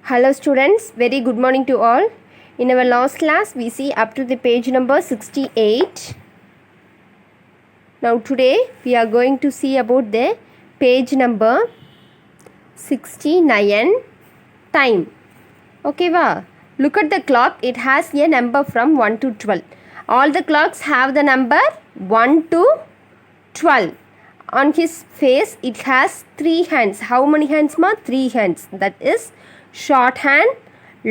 Hello students, very good morning to all. In our last class, we see up to the page number 68. Now today, we are going to see about the page number 69, time. Okay, va? Look at the clock, it has a number from 1 to 12. All the clocks have the number 1 to 12. On his face, it has 3 hands. How many hands, ma? 3 hands. That is short hand,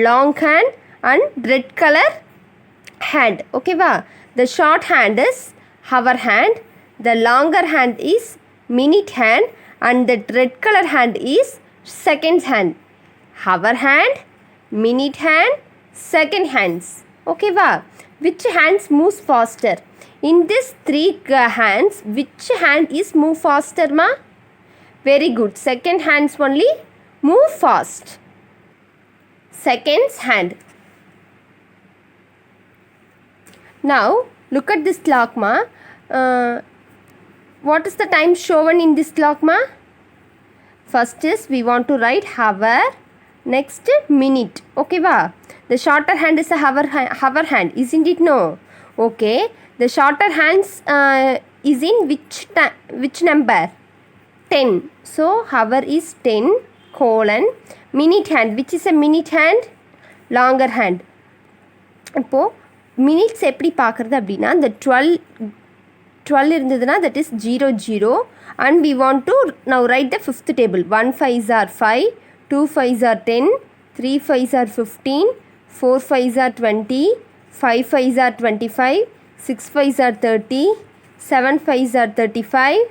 long hand and red color hand. Okay, va? The short hand is hour hand, the longer hand is minute hand and the red color hand is seconds hand. Hour hand, minute hand, second hands. Okay, va? Which hands moves faster? In this 3 hands, which hand is move faster, ma? Very good. Second hands only move fast. Seconds hand. Now look at this clock, ma. What is the time shown in this clock, ma? First is we want to write hour, next minute. Okay, va? The shorter hand is a hour hand, isn't it? No. Okay. The shorter hands is in which number? 10. So hour is 10 colon minute hand. Which is a minute hand? Longer hand. இப்போ minutes எப்படி பார்க்குறது அப்படின்னா the 12 இருந்ததுன்னா that is 00 and we want to now write the fifth table. 1 5s are 5, 2 5s are 10, 3 5s are 15, 4 5s are 20, 5 5s are 25, 6 5s are 30, 7 5s are 35,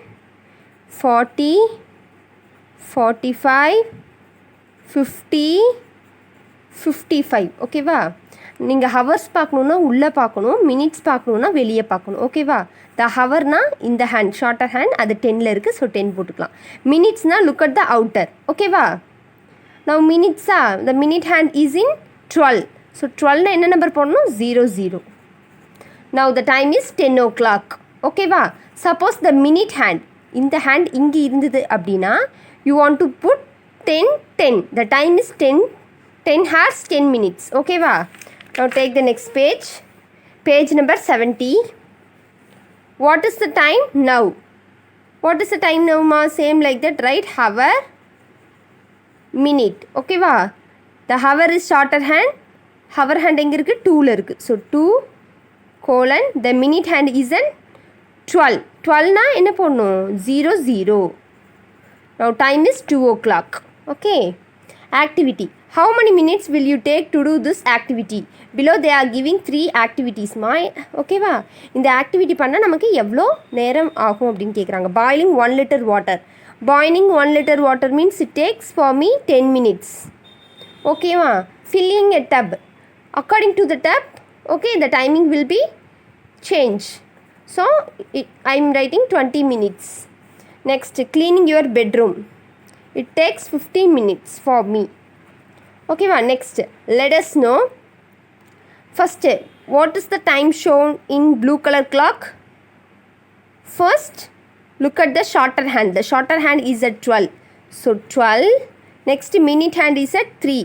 40, 45, 50, 55. ஓகேவா? நீங்கள் hours பார்க்கணுன்னா உள்ளே பார்க்கணும், மினிட்ஸ் பார்க்கணுன்னா வெளியே பார்க்கணும். ஓகேவா? த ஹவர்னா இந்த ஹேண்ட் ஷார்ட்டர் ஹேண்ட் அது 10ல் இருக்குது. ஸோ 10 போட்டுக்கலாம். மினிட்ஸ்னால் லுக் அட் த அவுட்டர். ஓகேவா? நவ் மினிட்ஸா the minute hand is in 12. So 12னா என்ன நம்பர் போடணும்? 00. Now the time is 10 o'clock. ஓகேவா? சப்போஸ் த மினிட் ஹேண்ட் இந்த ஹேண்ட் இங்கே இருந்தது அப்படின்னா you want to put 10 10. The time is 10 hours 10 minutes. ஓகேவா? Now take the next page. Page number 70. What is the time now? What is the time now, ma? Same like that, right? Hour, minute. ஓகேவா? The hour is shorter hand. Hour hand எங்கே இருக்குது? 2ல் இருக்குது. So 2 colon the minute hand is in 12. 12னா என்ன போடணும்? 00. Now time is 2 o'clock. Okay. Activity. How many minutes will you take to do this activity? Below they are giving 3 activities. Okay வா? இந்த activity பண்ண நமக்கு எவ்வளோ நேரம் ஆகும் அப்படின்னு கேட்குறாங்க. Boiling 1 liter water. Boiling 1 liter water means it takes for me 10 minutes. Okay வா? Filling a tub. According to the tub, okay, the timing will be changed. So I am writing 20 minutes. Next, cleaning your bedroom. It takes 15 minutes for me. Okay, next, let us know. First, what is the time shown in blue color clock? First, look at the shorter hand. The shorter hand is at 12. So 12. Next, minute hand is at 3.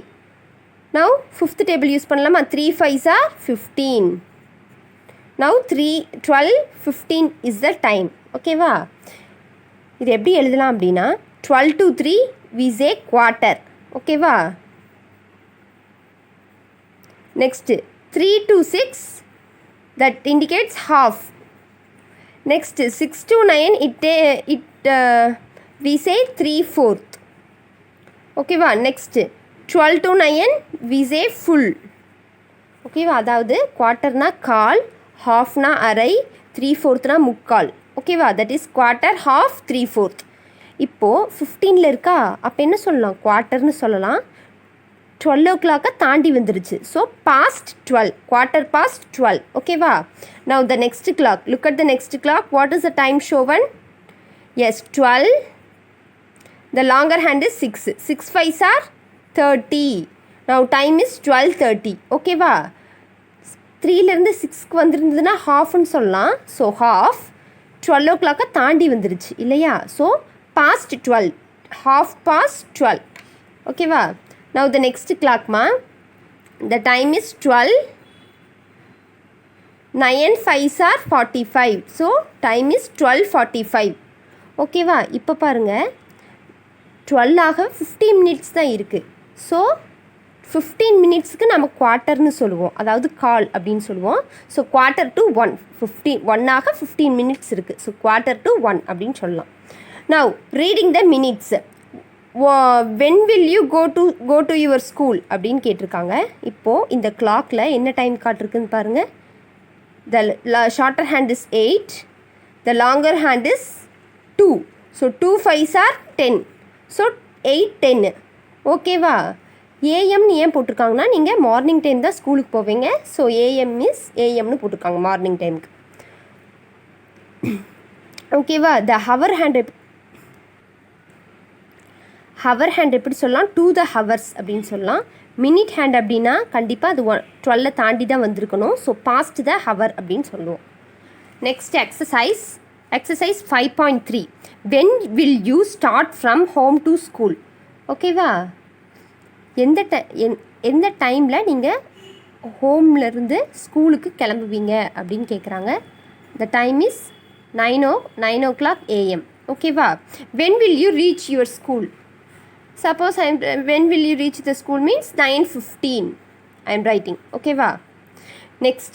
Now, fifth table use பண்ணலாமா? 3 5s are 15. Now, 12, 15 is the time. Okay, வா? இது எப்படி எழுதலாம் அப்படின்னா 12 to 3 we say quarter. Okay, வா? Next, 3 to 6 that indicates half. Next, 6 to 9 we say 3/4. Okay, வா? Next, 12 to 9 we say full. ஓகேவா? அதாவது குவார்ட்டர்னா கால், ஹாஃப்னா அரை, 3/4னா முக்கால். ஓகேவா? That is quarter, half, 3/4. இப்போது 15ல் இருக்கா? அப்போ என்ன சொல்லலாம்? குவார்ட்டர்னு சொல்லலாம். 12 o'clock தாண்டி வந்துருச்சு. So past 12, quarter past 12. ஓகேவா? Now the next clock. Look at the next clock. What is the time shown? Yes 12. The longer hand is 6. 6 5s are 30. Now time is 12:30. ஓகேவா? 3லேருந்து 6க்கு வந்துருந்ததுன்னா ஹாஃப்னு சொல்லலாம். ஸோ ஹாஃப் 12 o'clock தாண்டி வந்துருச்சு இல்லையா? So past 12, half past 12. ஓகேவா? Now the next clock ma, the time is 12. 9 5s are 45. So time is 12:45. ஓகேவா? இப்போ பாருங்கள் 12 ஆக 15 மினிட்ஸ் தான் இருக்குது. ஸோ 15 மினிட்ஸுக்கு நம்ம குவார்ட்டர்னு சொல்லுவோம், அதாவது கால் அப்படின்னு சொல்லுவோம். ஸோ குவார்ட்டர் டு 1, 1 ஆக 15 மினிட்ஸ் இருக்குது. ஸோ குவார்ட்டர் டு 1 அப்படின்னு சொல்லலாம். Now reading the minutes. When will you go to your school அப்படின்னு கேட்டிருக்காங்க. இப்போது இந்த கிளாக்கில் என்ன டைம் காட்டிருக்குன்னு பாருங்கள். The shorter hand is 8, the longer hand is 2. So 2 5s are 10. So 8 10. ஓகேவா? ஏஎம்னு ஏன் போட்டிருக்காங்கன்னா நீங்கள் மார்னிங் டைம் தான் ஸ்கூலுக்கு போவீங்க. ஸோ ஏஎம் இஸ் ஏஎம்னு போட்டிருக்காங்க மார்னிங் டைமுக்கு. ஓகேவா? த ஹவர் ஹேண்ட் எப்படி சொல்லலாம்? டு த ஹவர்ஸ் அப்படின்னு சொல்லலாம். மினிட் ஹேண்ட் அப்படின்னா கண்டிப்பாக அது 12 தாண்டி தான் வந்திருக்கணும். ஸோ பாஸ்ட் த ஹவர் அப்படின்னு சொல்லுவோம். Next exercise 5.3. When will you start from home to school? ஓகேவா? எந்த டைமில் நீங்கள் ஹோம்லேருந்து ஸ்கூலுக்கு கிளம்புவீங்க அப்படின்னு கேட்குறாங்க. The time is 9 o'clock AM. ஓகேவா? When will you reach your school? Suppose when will you reach the school means 9:15 I am writing. Okay va? Next,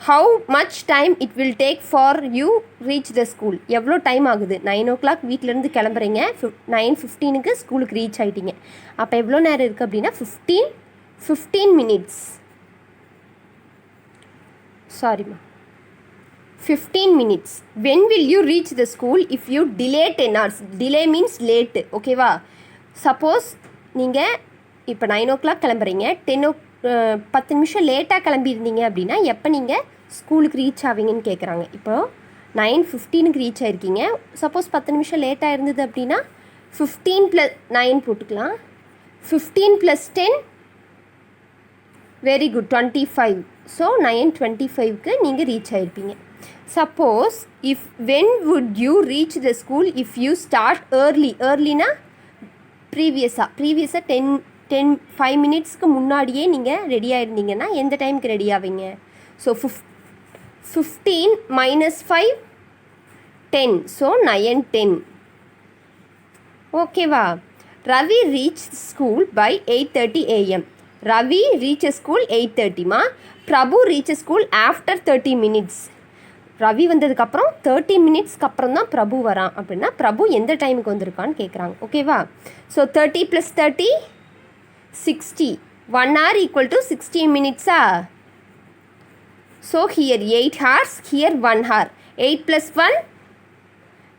how much time it will take for you reach the school? எவ்வளோ time ஆகுது? 9 o'clock வீட்டிலேருந்து கிளம்புறீங்க, 9:15க்கு ஸ்கூலுக்கு reach ஆகிட்டீங்க. அப்போ எவ்வளோ நேரம் இருக்குது அப்படின்னா 15 minutes. சாரிம்மா, 15 minutes. When will you reach the school if you delay 10 hours? Delay means late. ஓகேவா? சப்போஸ் நீங்கள் இப்போ 9 o'clock கிளம்புறீங்க, 10 நிமிஷம் லேட்டாக கிளம்பியிருந்தீங்க அப்படின்னா எப்போ நீங்கள் ஸ்கூலுக்கு ரீச் ஆவீங்கன்னு கேட்குறாங்க. இப்போது 9:15க்கு ரீச் ஆகிருக்கீங்க. சப்போஸ் 10 நிமிஷம் லேட்டாக இருந்தது அப்படின்னா 15 + 9 போட்டுக்கலாம். 15 + 10 வெரி குட் 25. ஸோ 9:25க்கு நீங்கள் ரீச் ஆகிருப்பீங்க. Suppose when would you reach the school if you start ஏர்லினா ப்ரீவியஸாக 5 மினிட்ஸ்க்கு முன்னாடியே நீங்கள் ரெடியாக இருந்தீங்கன்னா எந்த டைமுக்கு ரெடி ஆவீங்க? ஸோ 15 - 5 10. ஸோ 9:10. ஓகேவா? Ravi reach school by 8:30 AM. Ravi reach school 8:30மா. Prabhu reach school after 30 minutes. Ravi வந்ததுக்கப்புறம் 30 மினிட்ஸ்க்கு அப்புறம் தான் பிரபு வரான் அப்படின்னா பிரபு எந்த டைமுக்கு வந்திருக்கான்னு கேட்குறாங்க. ஓகேவா? So 30 + 30 60. 1 hour = 60 minutes. So here 8 hours, here 1 hour. 8 + 1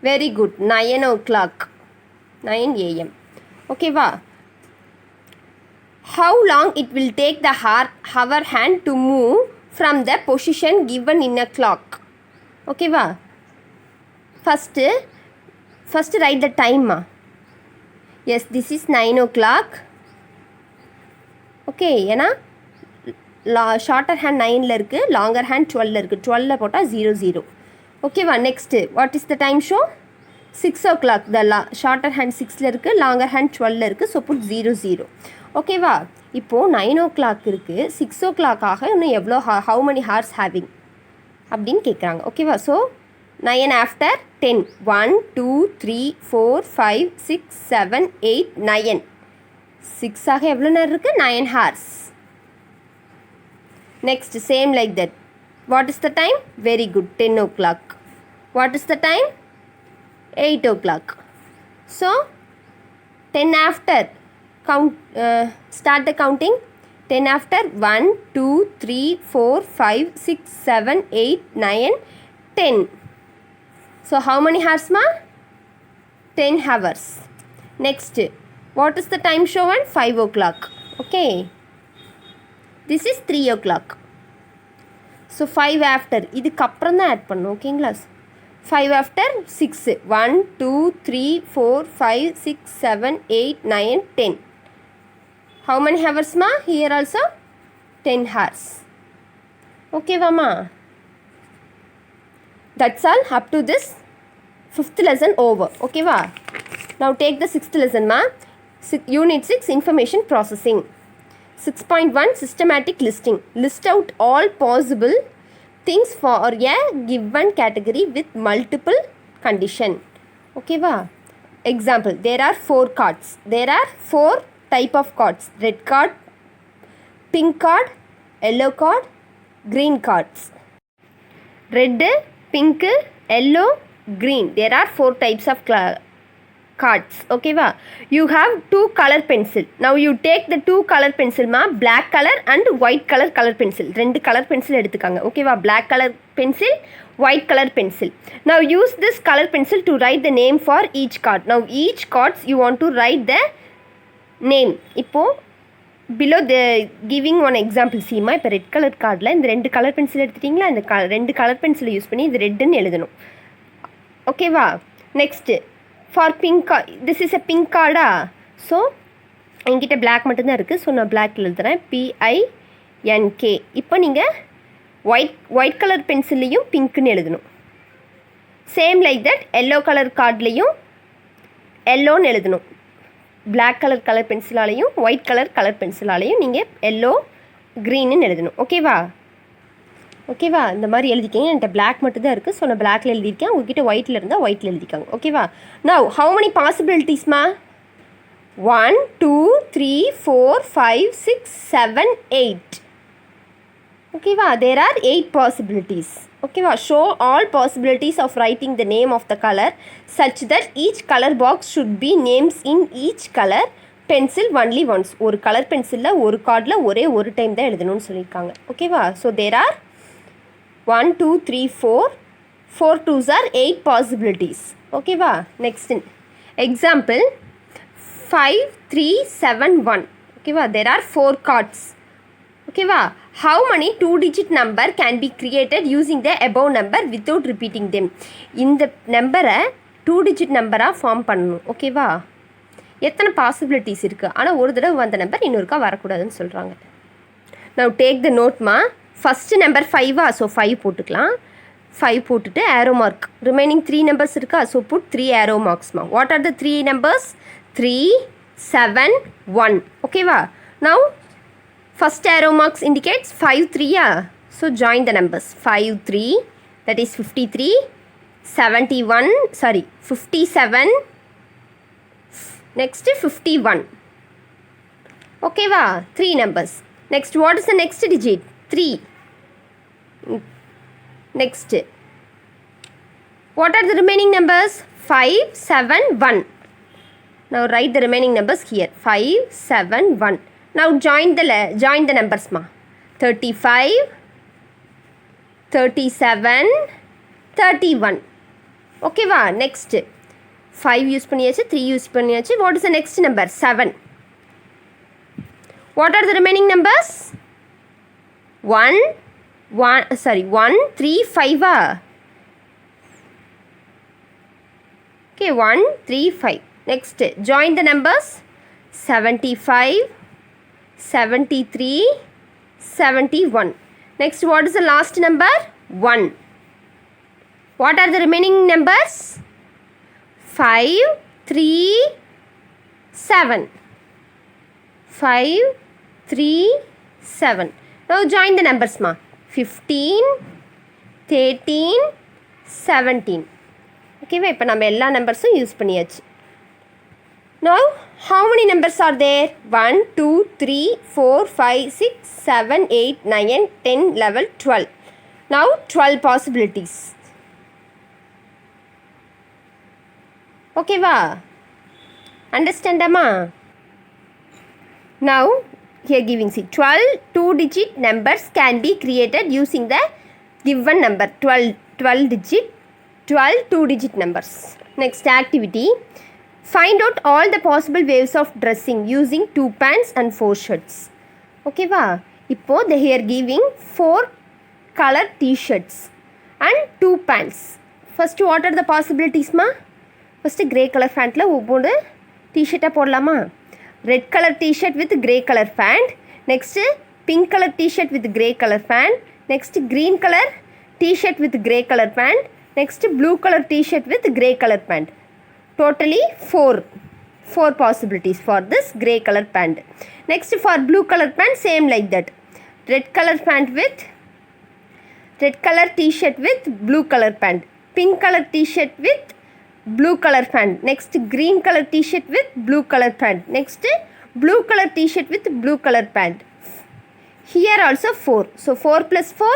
very good 9 o'clock 9 AM. ஓகேவா? How long it will take the hour hand to move from the position given in a clock? ஓகேவா? ஃபஸ்ட்டு ரைட் த டைம்மா. Yes, this is 9 o'clock. Okay, ஏன்னா shorter hand 9ல் இருக்குது, longer hand 12ல் இருக்குது. 12ல் போட்டால் 00. ஓகேவா? Next what is the time show? 6 o'clock. Shorter hand 6ல் இருக்குது, லாங்கர் ஹேண்ட் 12ல் இருக்குது. So put 00. ஓகேவா? இப்போது 9 o'clock இருக்குது, 6 o'clock ஆக இன்னும் எவ்வளோ ஹவு many hours having அப்படின்னு கேட்குறாங்க. ஓகேவா? So 9 after 10. 1 2 3 4 5 6 7 8 9. 6 ஆக எவ்வளோ நேரம் இருக்குது? 9 hours. Next same like that. What is the time? Very good 10 o'clock. What is the time? 8 o'clock. So 10 after start the counting. 10 after 1 2 3 4 5 6 7 8 9 10. So how many hours ma? 10 hours. Next, what is the time shown? 5 o'clock. Okay, this is 3 o'clock. So 5 after இதுக்கு அப்புறம் தான் add பண்ணணும். ஓகேங்களா? 5 after 6. 1 2 3 4 5 6 7 8 9 10. How many hours ma? Here also 10 hours. Okay vama? That's all up to this 5th lesson over. Okay va? Now take the 6th lesson ma. Unit 6 Information Processing. 6.1 Systematic Listing. List out all possible things for a given category with multiple condition. Okay va? Example, there are 4 cards. There are 4 type of cards. Red card, pink card, yellow card, green cards. Red, pink, yellow, green. There are 4 types of cards. Okay va? You have 2 color pencil. Now you take the 2 color pencil ma, black color and white color pencil. 2 color pencil எடுத்துக்காங்க. Okay va? Black color pencil, white color pencil. Now use this color pencil to write the name for each card. Now each cards you want to write the name. இப்போ below the giving one example see ma, இப்போ red colour கார்டில் இந்த 2 colour pencil எடுத்துட்டிங்களா, இந்த 2 colour பென்சிலை use பண்ணி இது ரெட்டுன்னு எழுதணும். ஓகேவா? Next for pink card, this is a pink கார்டா. ஸோ என்கிட்ட பிளாக் மட்டும்தான் இருக்குது. ஸோ நான் பிளாக்கில் எழுதுகிறேன், PINK. இப்போ நீங்கள் ஒயிட் கலர் பென்சில்லையும் பிங்க்குன்னு எழுதணும். Same like that yellow colour கார்ட்லேயும் எல்லோன்னு எழுதணும். பிளாக் கலர் பென்சிலாலையும் ஒயிட் கலர் பென்சிலாலையும் நீங்கள் எல்லோ க்ரீன்னு எழுதணும். ஓகேவா? இந்த மாதிரி எழுதிக்கங்க. என்கிட்ட பிளாக் மட்டும் தான் இருக்குது. ஸோ நான் பிளாக்ல எழுதியிருக்கேன். உங்ககிட்ட ஒயிட்டில் இருந்தால் ஒயிட்டில் எழுதிக்காங்க. ஓகேவா? நவ் ஹவு மெனி பாசிபிலிட்டிஸ்மா? 1 2 3 4 5 6 7 8. ஓகேவா? There are 8 possibilities. ஓகேவா? Show all possibilities of writing the name of the colour such that each colour box should be names in each colour pencil only once. ஒரு கலர் பென்சிலில் ஒரு கார்டில் ஒரே ஒரு time தான் எழுதணும்னு சொல்லியிருக்காங்க. ஓகேவா? So there are 1 2 3 4 2s are 8 possibilities. Okay va? Next example 5 3 7 1. Okay va? There are 4 cards. Okay va? How many 2-digit number can be created using the above number without repeating them? இந்த நம்பரை 2-digit நம்பராக form பண்ணணும். ஓகேவா? எத்தனை possibilities இருக்குது, ஆனால் ஒரு தடவை வந்த நம்பர் இன்னொருக்கா வரக்கூடாதுன்னு சொல்கிறாங்க. Now take the note ma. First number 5 so 5 போட்டுக்கலாம். 5 போட்டுட்டு ஏரோ மார்க். ரிமைனிங் 3 நம்பர்ஸ் இருக்கா, ஸோ புட் 3 ஏரோ மார்க்ஸ்மா. What are the 3 numbers? 3 7 1. ஓகேவா? Now first arrow marks indicates 5 3. So join the numbers. 5 3, that is 53, 57, next 51. ஓகேவா? 3 numbers. Next what is the next digit? 3. Next, what are the remaining numbers? 5 7 1. Now write the remaining numbers here. 5 7 1. Now join the numbers ma. 35 37 31. Okay va? Next 5 use பண்ணியாச்சு, 3 use பண்ணியாச்சு. What is the next number? 7. What are the remaining numbers? 1 3 5. Okay, 1 3 5. Next join the numbers. 75 73 71. Next what is the last number? 1. What are the remaining numbers? 5 3 7. 5 3 7. Now join the numbers ma. 15 13 17. Okay va? இப்போ நம்ம எல்லா நம்பர்ஸும் use பண்ணியாச்சு. Now how many numbers are there? 1 2 3 4 5 6 7 8 9 10 11 12. Now 12 possibilities. Okay va? Understand amma? Now here giving see 12 2-digit numbers can be created using the given number. 12 digit 12 2-digit numbers. Next activity, find out all the possible ways of dressing using 2 pants and 4 shirts. Okay va? இப்போ they here giving 4 color t-shirts and 2 pants. First what are the possibilities ma? First grey color pantல ஒவ்வொரு t-shirt போடலாமா? Red color t-shirt with grey color pant. Next pink color t-shirt with grey color pant. Next green color t-shirt with grey color pant. Next blue color t-shirt with grey color pant. Totally 4. 4 possibilities for this grey color pant. Next for blue color pant, same like that. Red color pant with red color t-shirt with blue color pant. Pink color t-shirt with blue color pant. Next green color t-shirt with blue color pant. Next blue color t-shirt with blue color pant. Here also 4. So 4 plus 4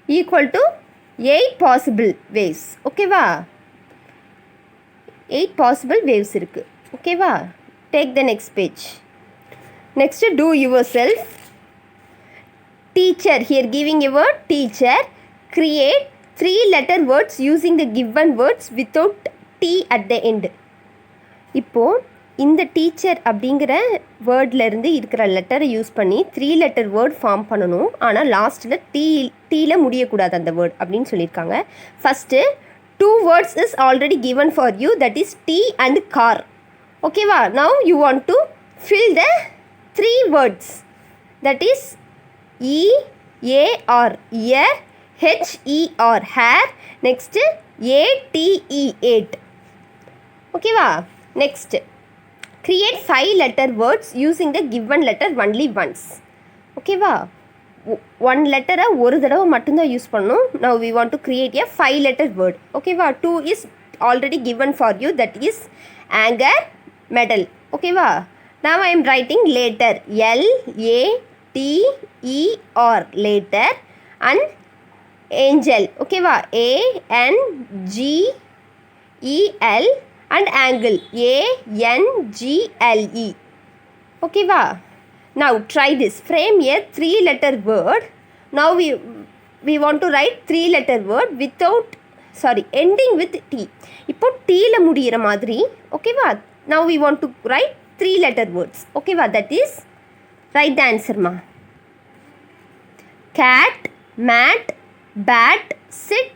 equal to 8 possible waves. Okay va? 8 possible waves irukku. Okay va? Take the next page. Next do yourself. Teacher, here giving a word teacher. Create 3 letter words using the given words without T at the end. இப்போ இந்த teacher அப்படிங்கிற வேர்ட்லேருந்து இருக்கிற லெட்டரை use பண்ணி 3 letter word form பண்ணணும். ஆனால் லாஸ்ட்டில் டீயில் முடியக்கூடாது அந்த வேர்ட் அப்படின்னு சொல்லியிருக்காங்க. First 2 words is already given for you, that is tea and car. ஓகேவா? Now you want to fill the 3 words, that is EAR ear, HER hair, next ATE 8. ஓகேவா? Next create 5 letter words using the given letter only once. ஓகேவா? 1 லெட்டரை ஒரு தடவை மட்டும்தான் use பண்ணணும். now we want to create a 5 letter word. ஓகேவா? 2 is already given for you, that is anger, medal. ஓகேவா? now I am writing later, LATER later, and angel. ஓகேவா? ANGEL and angle, ANGLE. Okay va? Now try this. Frame a 3 letter word. Now we want to write 3 letter word without ending with T. இப்போ Tல முடியிற மாதிரி. Okay va? Now we want to write 3 letter words. Okay va? That is write the answer ma. Cat, mat, bat, sit,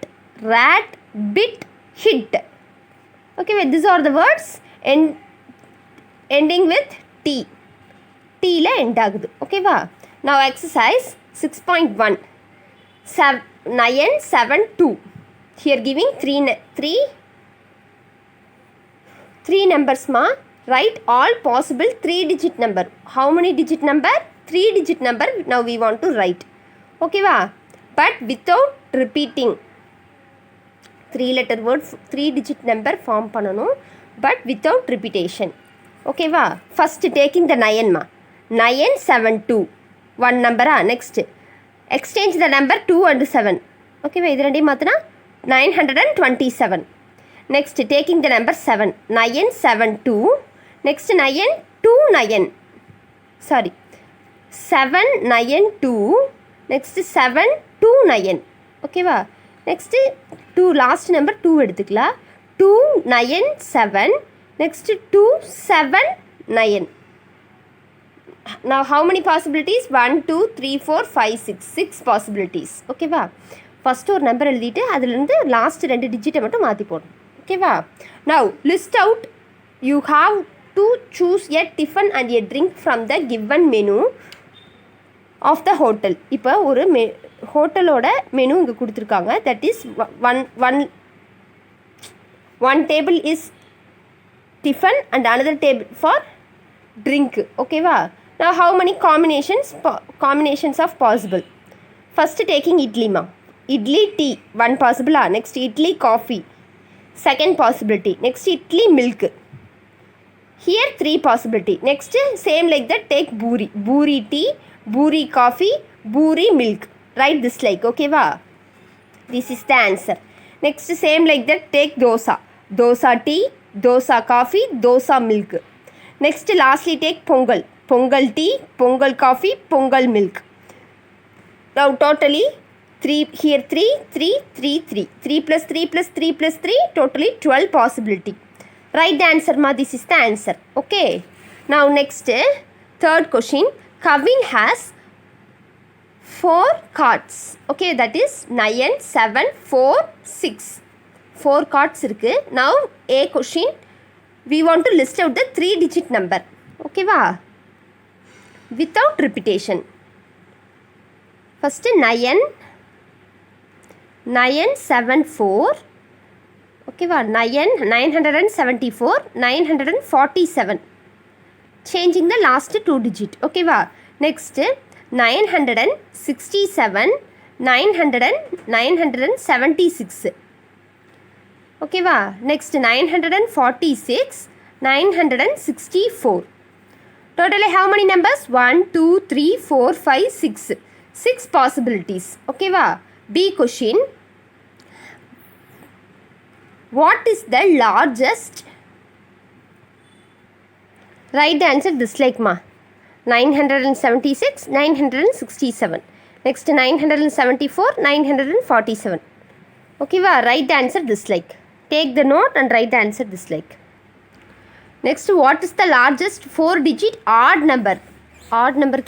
rat, bit, hit. Okay, well, these are the words ending with T. T la end agudhu. Okay va? Now exercise 6.1. 9, 7, 2. Here giving 3 numbers ma. Write all possible 3 digit number. How many digit number? 3 digit number now we want to write. Okay va? But without repeating. 3 letter word 3 digit number form பண்ணணும், but without repetition. Okay va? First taking the 9 ma. 9, 7, 2. One number. Next exchange the number 2 and 7. Okay va? இது ரெண்டையும் மாற்றினா 927. Next taking the number 7. 9, 7, 2. Next 9, 2, 9. Sorry. 7, 9, 2. Next 7, 2, 9. Okay va? Next 2 last number 2 எடுத்துக்கலாம். 2, 9, 7. Next 2, 7, 9. Now how many possibilities? 1, 2, 3, 4, 5, 6. 6 possibilities. ஓகேவா? First ஒரு number எழுதிட்டு அதுலேருந்து last 2 டிஜிட்டை மட்டும் மாற்றி போடணும். ஓகேவா? Now list out. You have to choose a tiffin and a drink from the given menu of the hotel. இப்போ ஒரு ஹோட்டலோட மெனு இங்கே கொடுத்துருக்காங்க. That is one table is tiffin and another table for drink. ஓகேவா? now how many combinations of possible? First taking idli ma. Idli tea, one possible. Next idli coffee, second possibility. Next idli milk. Here 3 possibility. Next same like that take buri. Buri tea, buri coffee, buri milk. Write this like. Okay va? This is the answer. Next same like that take dosa. Dosa tea, dosa coffee, dosa milk. Next lastly take pongal. Pongal tea, pongal coffee, pongal milk. Now totally 3 here 3 3 3 3 3 plus 3 plus 3 plus 3 totally 12 possibility. Write the answer ma. This is the answer. Okay. Now next third question. Kavin has 4 cards. Okay, that is 9, 7, 4, 6. 4 cards இருக்கு. Now a question. We want to list out the 3 digit number. Okay va? Without repetition. First 9, 7, 4. ஓகேவா 974 947 changing the last 2 digit ஓகேவா next 967 976 ஓகேவா next 946 964 totally how many numbers 1 2 3 4 5 6 possibilities ஓகேவா B question what is the largest write the answer this like ma 976 967 next 974 947 ஓகேவா write the answer this like take the note and write the answer this like next what is the largest 4 digit odd number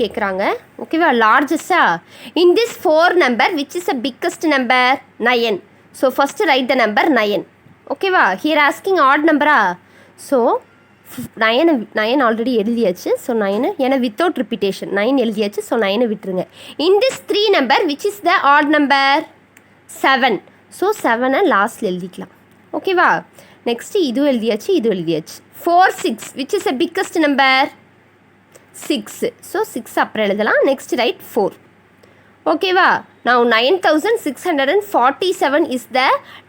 கேட்குறாங்க ஓகேவா largest in this 4 number which is the biggest number 9 so first write the number 9 ஓகேவா here asking odd number so 9 already எழுதியாச்சு so 9 ஏன்னா without repetition 9 எழுதியாச்சு so 9 விட்டுருங்க in this 3 number which is the odd number 7 so 7 லாஸ்ட்டில் எழுதிக்கலாம் ஓகேவா next இதுவும் எழுதியாச்சு 4 6 which is the biggest number 6 so 6 அப்புறம் எழுதலாம் நெக்ஸ்ட் ரைட் 4 ஓகேவா now 9647 is the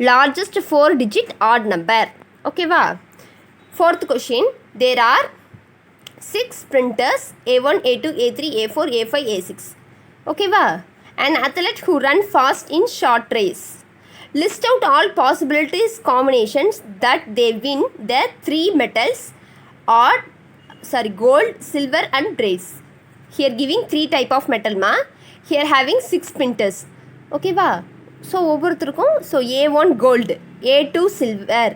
largest 4 digit odd number ஓகேவா fourth question there are 6 printers A1 A2 A3 A4 A5 A6 ஓகேவா an athlete who run fast in short race list out all possibilities combinations that they win the 3 metals gold silver and brass here giving 3 type of metal ma here having 6 printers ஓகேவா so ஒவ்வொருத்தருக்கும் so A1 gold A2 silver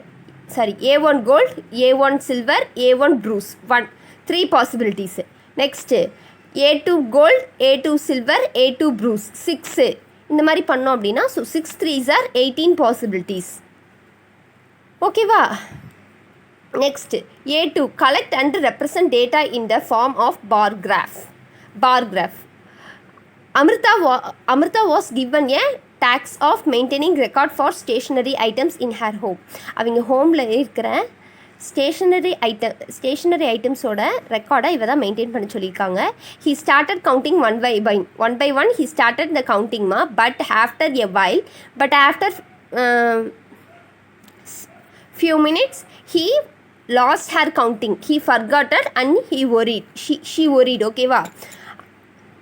A1 gold A1 silver A1 bruise 3 possibilities next A2 gold A2 silver A2 bruise 6 இந்த மாதிரி பண்ணோம் அப்படின்னா so 6 3s are 18 possibilities ஓகேவா next A2 collect and represent data in the form of bar graph Amrita was given a tax of maintaining record for stationery items in her home அவங்க ஹோமில் இருக்கிற stationery ஐட்டம்ஸோட ரெக்கார்டை இவ தான் maintain பண்ண சொல்லியிருக்காங்க he started counting one by one he started the counting ma but after few minutes he lost her counting he forgot it and he worried she worried ஓகேவா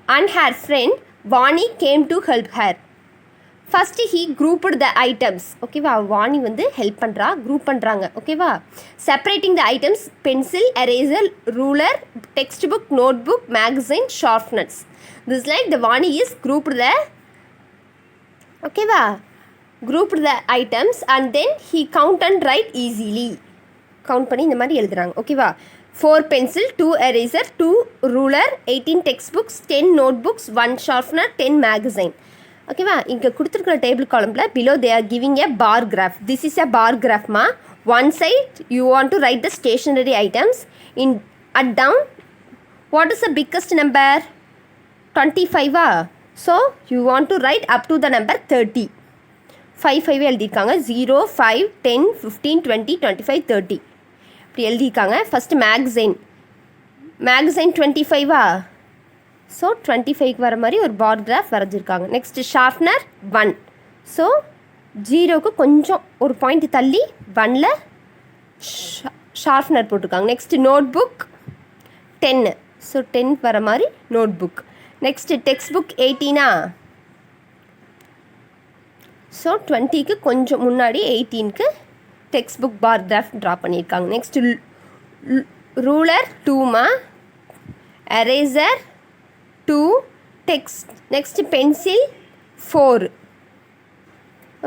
and her friend Vani came to help her first he grouped the items ஓகேவா வாணி வந்து help பண்ணுறா group பண்ணுறாங்க ஓகேவா separating the items pencil eraser ruler textbook notebook magazine sharpeners this like the Vani is grouped the items and then he count and write easily count பண்ணி இந்த மாதிரி எழுதுறாங்க ஓகேவா 4 pencil 2 eraser 2 ruler 18 textbooks 10 notebooks 1 sharpener 10 magazine ஓகேவா இங்கே கொடுத்துருக்குற table காலமில் below they are giving a bar graph this is a bar கிராஃப்மா one side you want to write the stationery items in at down what is the biggest number 25 so you want to write up to the number 30 5 எழுதியிருக்காங்க 0 5 10 15 20 25 30 இப்படி எழுதியிருக்காங்க first magazine 25 so 25க்கு வர மாதிரி ஒரு bar graph வரைஞ்சிருக்காங்க next sharpener 1 so 0க்கு கொஞ்சம் ஒரு பாயிண்ட் தள்ளி 1ல் ஷார்ப்னர் போட்டிருக்காங்க நெக்ஸ்ட்டு நோட் புக் 10 ஸோ 10 வர மாதிரி notebook next textbook 18 so 20க்கு கொஞ்சம் முன்னாடி 18க்கு textbook bar graph draw பண்ணியிருக்காங்க next ruler 2 eraser 2 text next pencil 4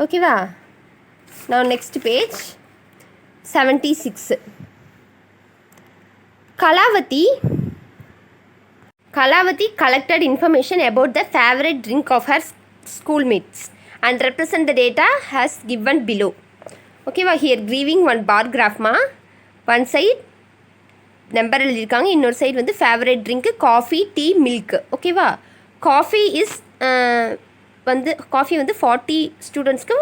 ஓகேவா now next page 76 Kalavati collected information about the favorite drink of her schoolmates and represent the data as given below ஓகேவா here giving one bar graph one side number எழுதியிருக்காங்க இன்னொரு side வந்து favourite drink coffee tea milk ஓகேவா coffee வந்து 40 ஸ்டூடெண்ட்ஸ்க்கு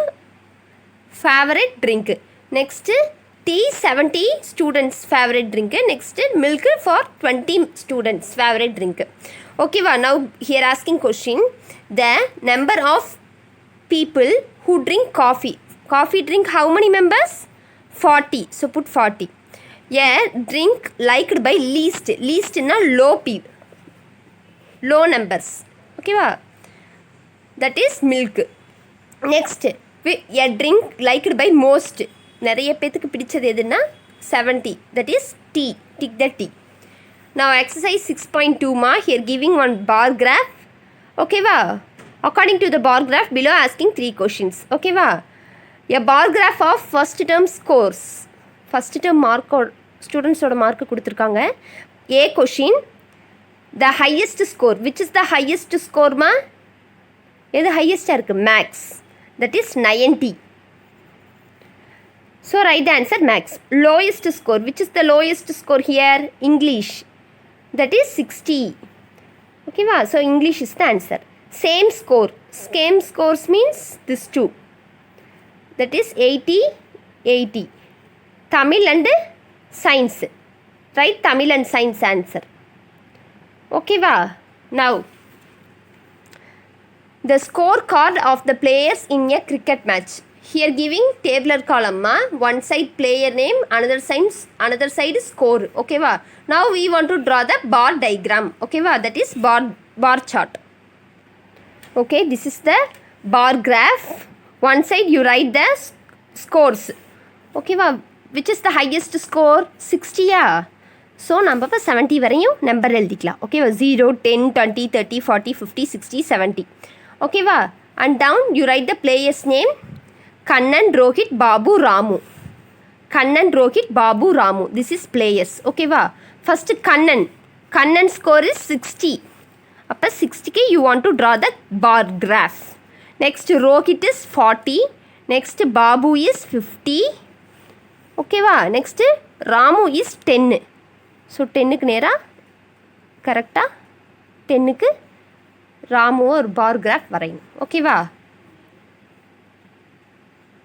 favourite drink next tea 70 students favorite drink. Next milk for 20 students favorite drink. Okay, now here asking question, the number of people who drink coffee drink how many members? 40. So put 40. Yeah, drink liked by least na low numbers. Okay, that is milk. Next a drink liked by most, நிறைய பேத்துக்கு பிடிச்சது எதுன்னா 70, that is tea. Tick the tea. Now exercise 6.2 ma, here giving one bar graph. Okay va, according to the bar graph below asking 3 questions. Okay va, a bar graph of first term scores. First term mark students ஓட mark கொடுத்துருக்காங்க. A question, the highest score, which is the highest score ma? எது ஹையஸ்டாக இருக்குது? Maths, that is 90. So write the answer max. Lowest score, which is the lowest score here? English, that is 60. Okay va, so English is the answer. Same scores means this two, that is 80. Tamil and science, right? Tamil and science answer. Okay va, now the scorecard of the players in a cricket match. Here giving tabular column ma, one side player name, another side score. Okay va, now we want to draw the bar diagram. Okay va, that is bar chart. Okay, this is the bar graph. One side you write the scores. Okay va, which is the highest score? 60 ya. So நம்ம இப்போ 70 வரையும் number எழுதிக்கலாம். ஓகேவா, 0, 10, 20, 30, 40, 50, 60, 70. ஓகேவா, and down you write the players name. Kannan, Rohit, Babu, Ramu. Kannan, Rohit, Babu, Ramu. This is players. Okay va. First Kannan score is 60. Appa 60 you want to draw the bar graph. Next Rohit is 40. Next Babu is 50. Okay va. Next Ramu is 10. So 10 க்கு நேரா கரெக்டாக 10க்கு ராமு ஒரு bar graph வரையணும். ஓகேவா,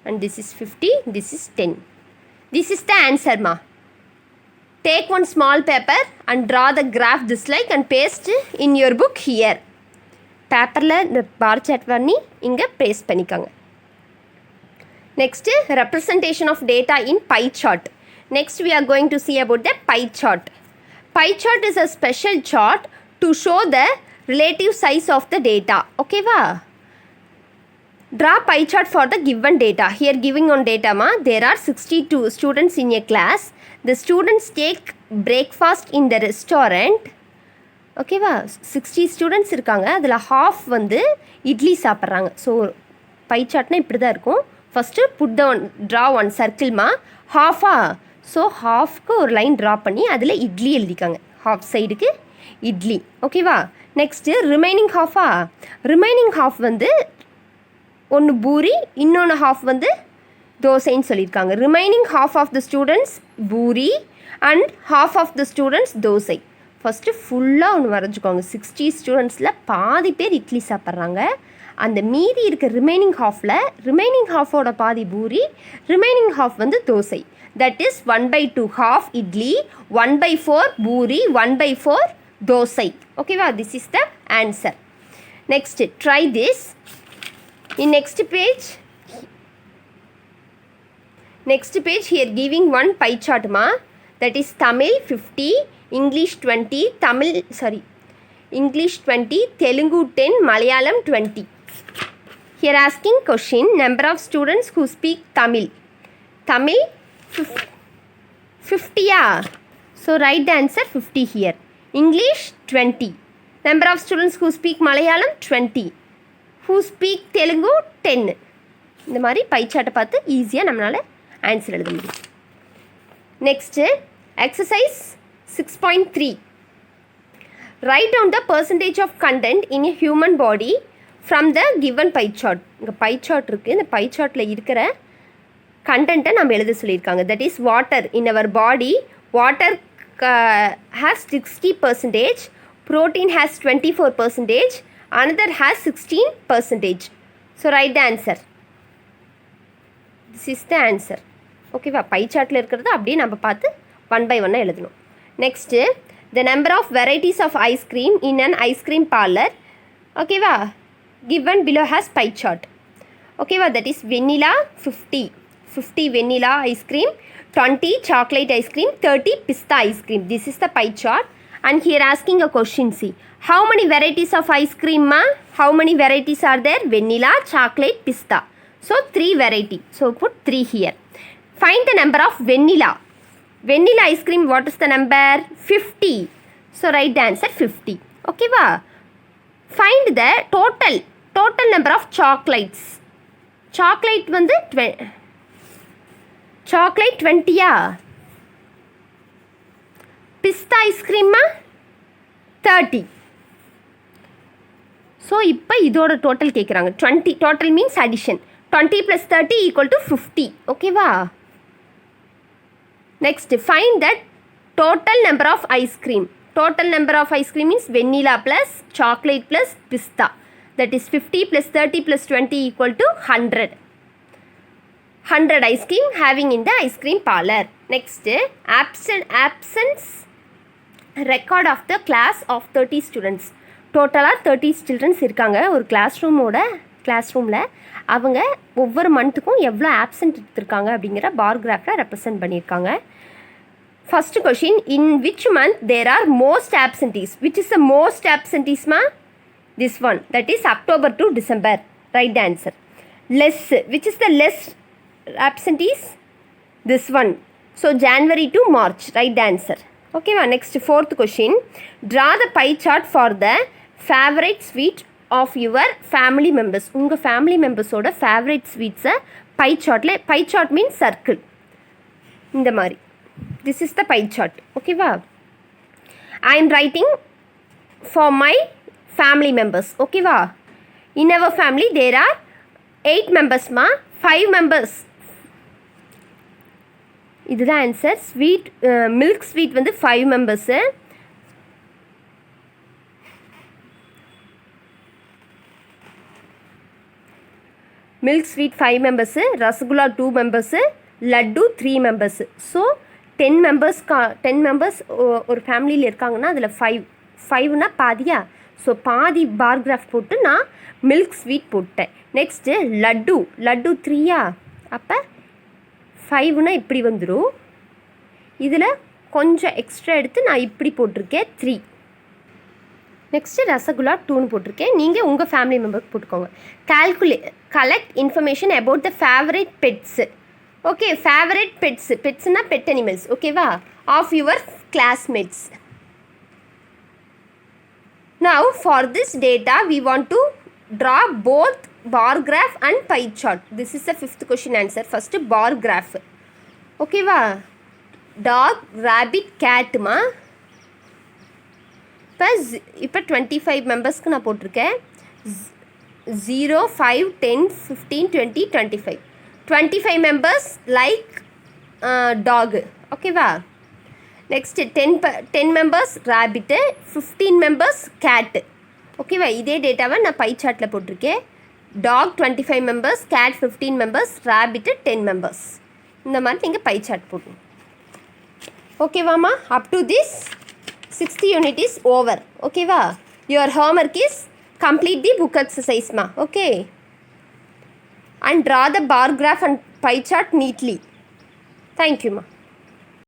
and this is 50, this is 10. This is the answer ma. Take one small paper and draw the graph this like and paste in your book here. பேப்பரில் இந்த bar chart பண்ணி இங்கே பேஸ்ட் பண்ணிக்கோங்க. Next representation of data in pie chart. Next we are going to see about the pie chart. Pie chart is a special chart to show the relative size of the data. Okay va. Draw pie chart for the given data. Here giving on data ma, there are 62 students in a class. The students take breakfast in the restaurant. Okay va, 60 students இருக்காங்க, அதில் half வந்து இட்லி சாப்பிட்றாங்க. So by சார்ட்னா இப்படி தான் இருக்கும். First draw one circle மா, ஹாஃபா. So ஹாஃப்க்கு ஒரு line draw பண்ணி அதில் இட்லி எழுதிக்காங்க, ஹாஃப் சைடுக்கு இட்லி. ஓகேவா, நெக்ஸ்ட்டு ரிமைனிங் ஹாஃப் வந்து ஒன்று பூரி, இன்னொன்று ஹாஃப் வந்து தோசைன்னு சொல்லியிருக்காங்க. Remaining half of the students puri and half of the students dosa. First ஃபுல்லாக ஒன்று வரைஞ்சிக்கோங்க. 60 ஸ்டூடெண்ட்ஸில் பாதி பேர் இட்லி சாப்பிட்றாங்க. அந்த மீதி இருக்க ரிமைனிங் ஹாஃபோட பாதி பூரி, ரிமைனிங் ஹாஃப் வந்து dosa. That is 1/2 half idli, 1/4 puri, 1/4 dosa. ஓகேவா, this is the answer. Next try this. In next page here giving one pie chart ma, that is Tamil 50, English 20, English 20, Telugu 10, Malayalam 20. Here asking question, number of students who speak Tamil 50 ya. So write the answer 50 here. English 20. Number of students who speak Malayalam 20. who speak Telugu 10. இந்த மாதிரி by சார்ட்டை பார்த்து ஈஸியாக நம்மளால் answer எழுத முடியும். Next exercise 6.3. Write down the percentage of content in a human body from the given pie chart. இங்கே pie chart இருக்குது. இந்த பை சார்ட்டில் இருக்கிற கண்டென்ட்டை நம்ம எழுத சொல்லியிருக்காங்க. That is water. In our body water has 60%, protein has 24%, another has 16%. So write the answer. This is the answer. ஓகேவா? பை சார்ட்டில் இருக்கிறத அப்படியே நம்ம பார்த்து 1 by 1 எழுதணும். Next the number of varieties of ice cream in an ice cream parlour, ஓகேவா, given below has pie chart. ஓகேவா, that is vanilla 50 vanilla ice cream, 20 chocolate ice cream, 30 pista ice cream. This is the pie chart. And here asking a question, see, how many varieties of ice cream, ma? How many varieties are there? Vanilla, chocolate, pista. So 3 variety. So put 3 here. Find the number of vanilla. Vanilla ice cream, what is the number? 50. So write the answer 50. Okay, va? Find the total number of chocolates. Chocolate வந்து chocolate 20யா? பிஸ்தா ஐஸ்கிரீமா 30. So இப்போ இதோட total கேட்குறாங்க. 20 total means addition. 20 + 30 = 50. ஓகேவா? Next find the total number of ice cream. Total number of ice cream means vanilla plus chocolate plus pista. That is 50 + 30 + 20 = 100. 100 ice cream having in the ice cream parlor. Next, absence record of the class of 30 students. டோட்டலாக 30 students இருக்காங்க ஒரு class ரூமில். அவங்க ஒவ்வொரு மந்த்துக்கும் எவ்வளோ absent எடுத்திருக்காங்க அப்படிங்கிற bar கிராஃபில் ரெப்ரசன்ட் பண்ணியிருக்காங்க. First question, in which month there are most absentees? Which is the most ஆப்சன்டீஸ்மா? This one, that is October to December. Write the answer. Less, which is the less absentees? This one. So January to March. Write the answer. Okay, next fourth question. Draw the pie chart for the favorite sweet of your family members. Unga family members oda favorite sweets pie chart le. Pie chart means circle. இந்த மாதிரி. This is the pie chart. Okay, I am writing for my family members. Okay, in our family there are 8 members, ma. 5 members. இதுதான் answer. Sweet milk sweet வந்து 5 members. Milk sweet 5 members, rasgulla 2 members, laddu 3 members. So 10 members ஒரு ஃபேமிலியில் இருக்காங்கன்னா அதில் 5னா பாதியா? So பாதி பார் graph போட்டு நான் milk sweet போட்டேன். நெக்ஸ்ட்டு லட்டு 3யா? அப்போ 5னா இப்படி வந்துடும். இதில் கொஞ்சம் எக்ஸ்ட்ரா எடுத்து நான் இப்படி போட்டிருக்கேன் 3. நெக்ஸ்ட்டு ரசகுல்லா 2ன்னு போட்டிருக்கேன். நீங்கள் உங்கள் ஃபேமிலி மெம்பருக்கு போட்டுக்கோங்க. Collect information about the favourite pets. Okay, favourite பெட்ஸ்னா பெட் அனிமல்ஸ். ஓகேவா? Of your classmates. Now for this data we want to draw both bar graph and pie chart. This is the 5th question answer. First bar graph. Okay va? Dog, rabbit, cat ma. இப்போ 25 மெம்பர்ஸ்க்கு நான் போட்டிருக்கேன். 0, 5, 10, 15, 20, 25. 25 members like dog. ஓகேவா? Next 10 members rabbit, 15 members cat. ஓகேவா? இதே டேட்டாவை நான் pie சார்ட்டில் போட்டிருக்கேன். Dog 25 members, cat 15 members, rabbit 10 members. இந்த மாதிரி நீங்கள் பை சார்ட் போடணும். ஓகேவாம்மா? Up to this 6th unit is over. ஓகேவா? Your homework is complete the book எக்ஸசைஸ்மா. Okay, and draw the bar graph and pie chart neatly. தேங்க்யூம்மா.